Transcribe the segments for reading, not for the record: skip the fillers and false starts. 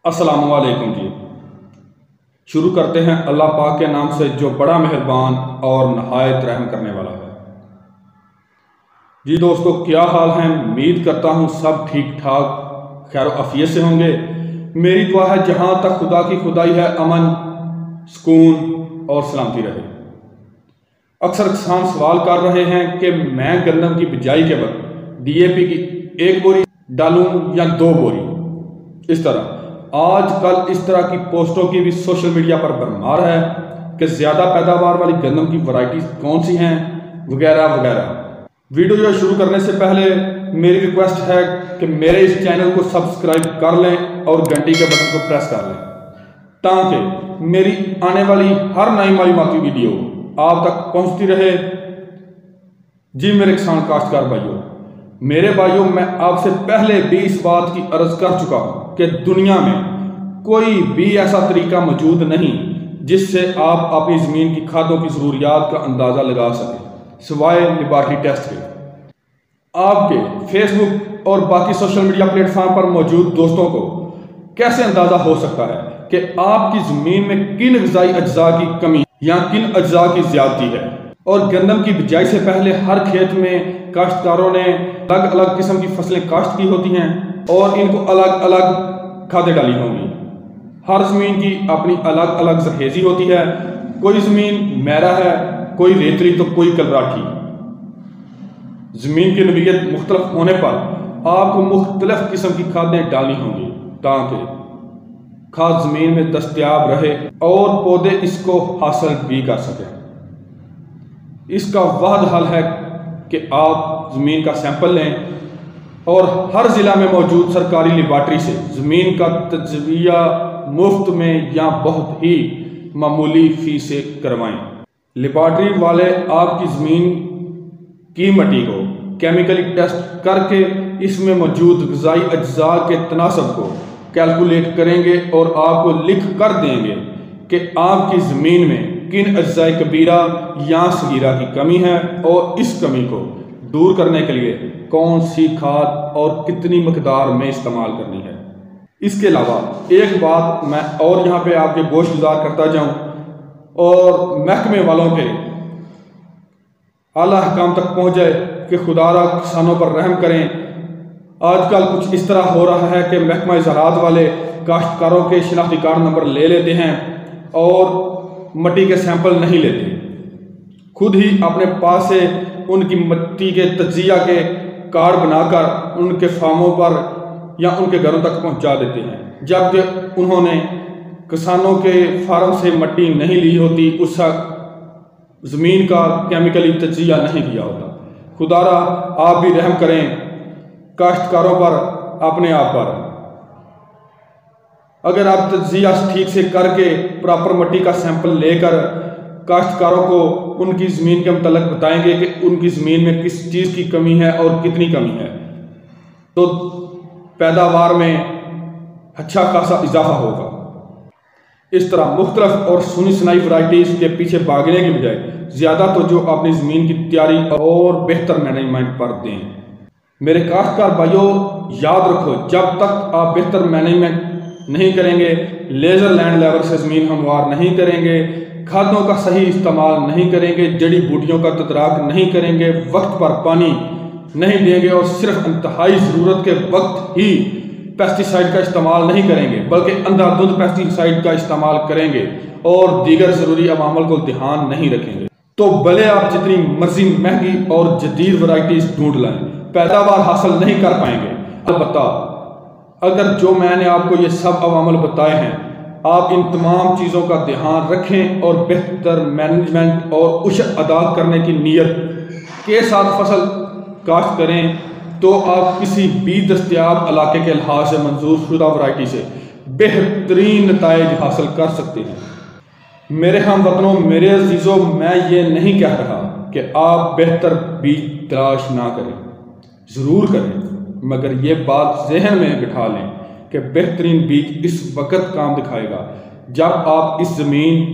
अस्सलामुअलैकुम जी। शुरू करते हैं अल्लाह पाक के नाम से जो बड़ा मेहरबान और नहायत रहम करने वाला है। जी दोस्तों, क्या हाल है? उम्मीद करता हूँ सब ठीक ठाक खैर अफियत से होंगे। मेरी दुआ है जहाँ तक खुदा की खुदाई है अमन सुकून और सलामती रहे। अक्सर किसान सवाल कर रहे हैं कि मैं गंदम की बिजाई के वक्त DAP की 1 बोरी डालूं या 2 बोरी। इस तरह आजकल इस तरह की पोस्टों की भी सोशल मीडिया पर भरमार है कि ज़्यादा पैदावार वाली गंदम की वैरायटी कौन सी हैं वगैरह वगैरह। वीडियो शुरू करने से पहले मेरी रिक्वेस्ट है कि मेरे इस चैनल को सब्सक्राइब कर लें और घंटी के बटन को प्रेस कर लें ताकि मेरी आने वाली हर नई मालूमाती वीडियो आप तक पहुंचती रहे। जी मेरे किसान काश्तकार भाइयों, मेरे भाइयों, मैं आपसे पहले भी इस बात की अर्ज कर चुका हूं कि दुनिया में कोई भी ऐसा तरीका मौजूद नहीं जिससे आप अपनी ज़मीन की खादों की ज़रूरियात का अंदाज़ा लगा सकें सिवाय लेबॉरेटरी टेस्ट के। आपके फेसबुक और बाकी सोशल मीडिया प्लेटफॉर्म पर मौजूद दोस्तों को कैसे अंदाज़ा हो सकता है कि आपकी ज़मीन में किन ग़िज़ाई अज्जा की कमी या किन अज्जा की ज़्यादती है। और गंदम की बिजाई से पहले हर खेत में काश्तकारों ने अलग अलग किस्म की फसलें काश्त की होती हैं और इनको अलग अलग खादें डाली होंगी। हर ज़मीन की अपनी अलग अलग जरहेज़ी होती है। कोई ज़मीन मैरा है, कोई रेतली तो कोई कलराठी। ज़मीन की नवीयत मुख्तलिफ होने पर आपको मुख्तलिफ किस्म की खादें डालनी होंगी ताकि खाद ज़मीन में दस्तयाब रहे और पौधे इसको हासिल भी कर सकें। इसका वाहिद हल है कि आप ज़मीन का सैंपल लें और हर ज़िला में मौजूद सरकारी लेबॉरेटरी से ज़मीन का तजज़िया मुफ्त में या बहुत ही मामूली फ़ीस से करवाएं। लेबॉरेटरी वाले आपकी ज़मीन की मिट्टी को केमिकली टेस्ट करके इसमें मौजूद ग़िज़ाई अज्जा के तनासब को कैलकुलेट करेंगे और आपको लिख कर देंगे कि आपकी ज़मीन में किन अज्जाए कबीरा या सगीरा की कमी है और इस कमी को दूर करने के लिए कौन सी खाद और कितनी मकदार में इस्तेमाल करनी है। इसके अलावा एक बात मैं और यहाँ पे आपके गोश गुजार करता जाऊँ और महकमे वालों के आला हकाम तक पहुँच जाए कि खुदारा किसानों पर रहम करें। आजकल कुछ इस तरह हो रहा है कि महकमा ज़राअत वाले काश्तकारों के शिनाख्ती कार्ड नंबर ले लेते हैं और मिट्टी के सैंपल नहीं लेते, खुद ही अपने पास से उनकी मिट्टी के तजिया के कार्ड बनाकर उनके फार्मों पर या उनके घरों तक पहुंचा देते हैं, जबकि उन्होंने किसानों के फार्म से मिट्टी नहीं ली होती, उस ज़मीन का केमिकली तजिया नहीं किया होता। खुदारा आप भी रहम करें काश्तकारों पर, अपने आप पर। अगर आप तजिया ठीक से करके प्रॉपर मिट्टी का सैंपल लेकर काश्तकारों को उनकी ज़मीन के मुतल्लिक़ बताएंगे कि उनकी ज़मीन में किस चीज़ की कमी है और कितनी कमी है, तो पैदावार में अच्छा खासा इजाफा होगा। इस तरह मुख्तलिफ और सुनी सुनाई वैरायटीज़ के पीछे भागने की बजाय ज़्यादा तो जो अपनी ज़मीन की तैयारी और बेहतर मैनेजमेंट पर दें। मेरे काश्तकार भाइयों, याद रखो, जब तक आप बेहतर मैनेजमेंट नहीं करेंगे, लेज़र लैंड लेवल से ज़मीन हमवार नहीं करेंगे, खादों का सही इस्तेमाल नहीं करेंगे, जड़ी बूटियों का तदराक नहीं करेंगे, वक्त पर पानी नहीं देंगे और सिर्फ इंतहाई ज़रूरत के वक्त ही पेस्टिसाइड का इस्तेमाल नहीं करेंगे बल्कि अंधाधुंध पेस्टिसाइड का इस्तेमाल करेंगे और दीगर ज़रूरी अवामल को ध्यान नहीं रखेंगे, तो भले आप जितनी मर्जी महंगी और जदीद वैरायटीज़ ढूंढ लाएं, पैदावार हासिल नहीं कर पाएंगे। अलबत्ता अगर जो मैंने आपको ये सब अवामल बताए हैं, आप इन तमाम चीज़ों का ध्यान रखें और बेहतर मैनेजमेंट और उशर अदा करने की नीयत के साथ फसल काश्त करें, तो आप किसी भी दस्तयाब इलाके के लिहाज से मंजूर शुदा वैरायटी से बेहतरीन नताइज हासिल कर सकते हैं। मेरे हम वतनों, मेरे अजीज़ों, मैं ये नहीं कह रहा कि आप बेहतर बीज तलाश ना करें, ज़रूर करें, मगर ये बात जहन में बिठा लें कि बेहतरीन बीज इस वक्त काम दिखाएगा जब आप इस ज़मीन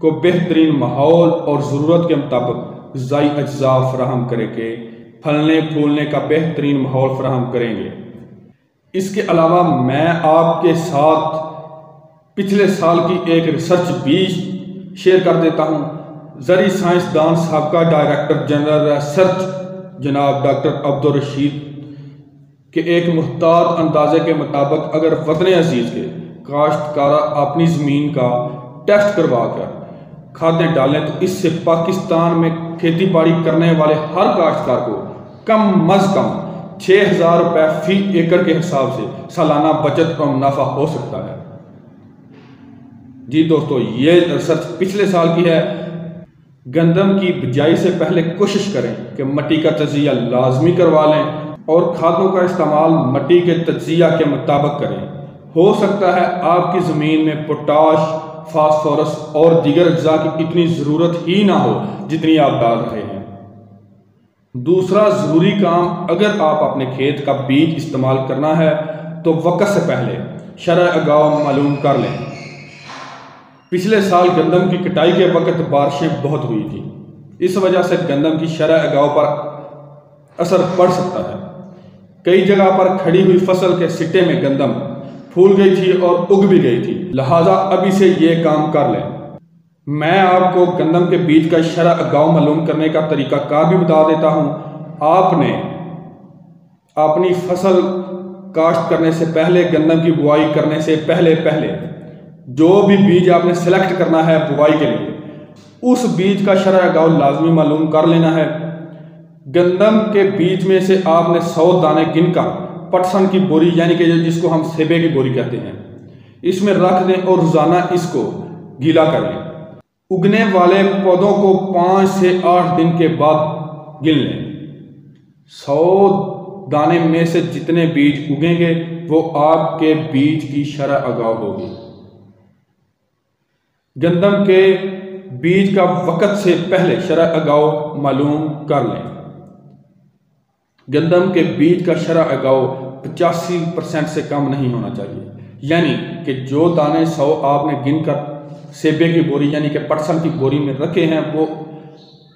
को बेहतरीन माहौल और ज़रूरत के मुताबिक ग़िज़ाई अज्जा फराहम करके फलने फूलने का बेहतरीन माहौल फराहम करेंगे। इसके अलावा मैं आपके साथ पिछले साल की एक रिसर्च भी शेयर कर देता हूं। ज़री साइंसदान साबका डायरेक्टर जनरल रिसर्च जनाब डॉक्टर अब्दुल रशीद के एक मुहतात अंदाजे के मुताबिक अगर वतन अजीज के काश्तकारा अपनी ज़मीन का टेस्ट करवा कर खादें डालें तो इससे पाकिस्तान में खेती बाड़ी करने वाले हर काश्तकार को कम अज़ कम 6,000 रुपये फी एकड़ के हिसाब से सालाना बचत और मुनाफा हो सकता है। जी दोस्तों, ये रिसर्च पिछले साल की है। गंदम की बिजाई से पहले कोशिश करें कि मिट्टी का तजिया लाजमी करवा लें और खादों का इस्तेमाल मिट्टी के तजिया के मुताबिक करें। हो सकता है आपकी ज़मीन में पोटाश, फास्फोरस और दीगर अज्जा की इतनी ज़रूरत ही ना हो जितनी आप डाल रहे हैं। दूसरा ज़रूरी काम, अगर आप अपने खेत का बीज इस्तेमाल करना है तो वक्त से पहले शरअ आगाह मालूम कर लें। पिछले साल गंदम की कटाई के वक्त बारिशें बहुत हुई थी, इस वजह से गंदम की शरअ आगाह पर असर पड़ सकता है। कई जगह पर खड़ी हुई फसल के सिट्टे में गंदम फूल गई थी और उग भी गई थी, लिहाजा अभी से ये काम कर लें। मैं आपको गंदम के बीज का शरअ आगाह मालूम करने का तरीकाकार भी बता देता हूँ। आपने अपनी फसल काश्त करने से पहले, गंदम की बुआई करने से पहले जो भी बीज आपने सेलेक्ट करना है बुआई के लिए, उस बीज का शरअ आगाह लाजमी मालूम कर लेना है। गंदम के बीज में से आपने 100 दाने गिनकर पटसन की बोरी, यानी कि जिसको हम सेबे की बोरी कहते हैं, इसमें रख दें और रोजाना इसको गीला कर लें। उगने वाले पौधों को 5 से 8 दिन के बाद गिन लें। 100 दाने में से जितने बीज उगेंगे वो आपके बीज की शरअ आगाह होगी। गंदम के बीज का वक्त से पहले शरअ आगाह मालूम कर लें। गंदम के बीज का शरअ आगाह 85% से कम नहीं होना चाहिए, यानी कि जो दाने 100 आपने गिनकर सेबे की बोरी यानी कि पटसन की बोरी में रखे हैं, वो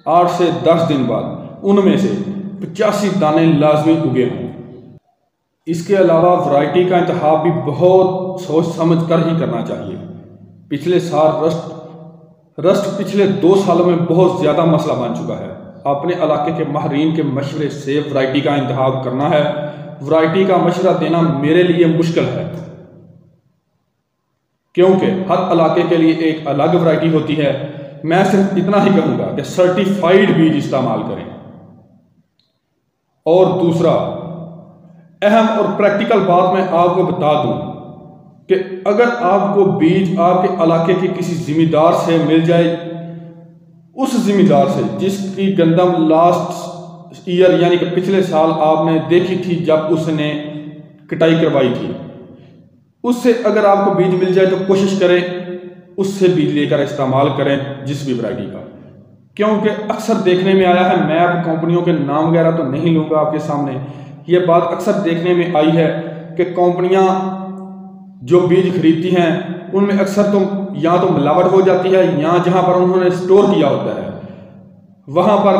8 से 10 दिन बाद उनमें से 85 दाने लाजमी उगे हों। इसके अलावा वैरायटी का इंतखाब भी बहुत सोच समझ कर ही करना चाहिए। पिछले साल रस्ट पिछले 2 सालों में बहुत ज़्यादा मसला बन चुका है। अपने इलाके के माहरीन के मशवरे से वैरायटी का इंतखाब करना है। वैरायटी का मशवरा देना मेरे लिए मुश्किल है, क्योंकि हर इलाके के लिए एक अलग वैरायटी होती है। मैं सिर्फ इतना ही कहूँगा कि सर्टिफाइड बीज इस्तेमाल करें। और दूसरा अहम और प्रैक्टिकल बात मैं आपको बता दूं कि अगर आपको बीज आपके इलाके के किसी जिम्मेदार से मिल जाए, उस जिम्मेदार से जिसकी गंदम लास्ट ईयर यानी कि पिछले साल आपने देखी थी जब उसने कटाई करवाई थी, उससे अगर आपको बीज मिल जाए तो कोशिश करें उससे बीज लेकर इस्तेमाल करें जिस भी वैरायटी का। क्योंकि अक्सर देखने में आया है, मैं अब कंपनियों के नाम वगैरह तो नहीं लूँगा आपके सामने, ये बात अक्सर देखने में आई है कि कंपनियां जो बीज खरीदती हैं उनमें अक्सर तो या तो मिलावट हो जाती है, या जहां पर उन्होंने स्टोर किया होता है वहां पर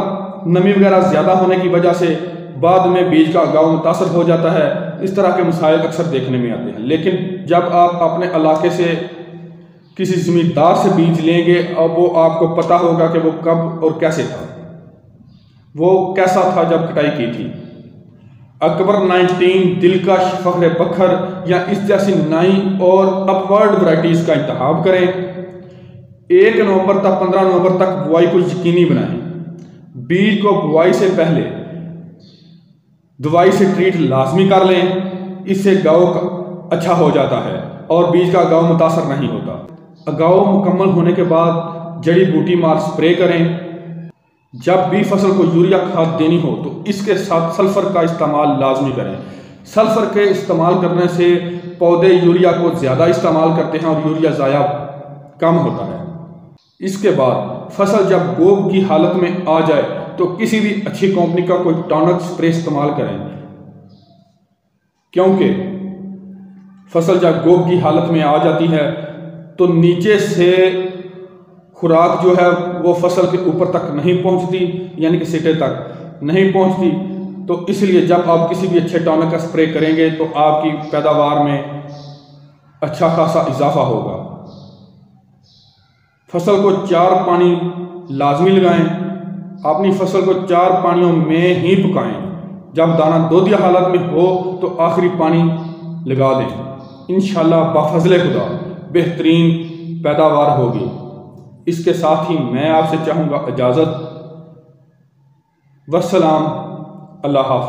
नमी वगैरह ज़्यादा होने की वजह से बाद में बीज का उगाव मुतासर हो जाता है। इस तरह के मसाइल अक्सर देखने में आते हैं। लेकिन जब आप अपने इलाके से किसी ज़मींदार से बीज लेंगे और वो आपको पता होगा कि वो कब और कैसे था, वो कैसा था जब कटाई की थी। अकबर 19, दिलकश, फख्र बखर या इस जैसी नई और अपवर्ड वैराइटीज़ का इंतखाब करें। 1 नवंबर तक 15 नवंबर तक बुआई को यकीनी बनाएं। बीज को बुआई से पहले दवाई से ट्रीट लाजमी कर लें, इससे गाँव अच्छा हो जाता है और बीज का गाँव मुतासर नहीं होता। गाँव मुकम्मल होने के बाद जड़ी बूटी मार स्प्रे करें। जब भी फसल को यूरिया खाद देनी हो तो इसके साथ सल्फर का इस्तेमाल लाजमी करें। सल्फर के इस्तेमाल करने से पौधे यूरिया को ज़्यादा इस्तेमाल करते हैं और यूरिया ज़ाया कम होता है। इसके बाद फसल जब गोब की हालत में आ जाए तो किसी भी अच्छी कंपनी का कोई टॉनिक स्प्रे इस्तेमाल करें, क्योंकि फसल जब गोब की हालत में आ जाती है तो नीचे से खुराक जो है वो फसल के ऊपर तक नहीं पहुंचती, यानी कि सिटे तक नहीं पहुंचती, तो इसलिए जब आप किसी भी अच्छे टॉनिक का स्प्रे करेंगे तो आपकी पैदावार में अच्छा खासा इजाफा होगा। फसल को 4 पानी लाजमी लगाएं। अपनी फसल को 4 पानियों में ही पकाएं। जब दाना दोदिया हालत में हो तो आखिरी पानी लगा दें। इंशाल्लाह बाफजले खुदा बेहतरीन पैदावार होगी। इसके साथ ही मैं आपसे चाहूँगा इजाज़त। वस्सलाम, अल्लाह हाफ़िज़।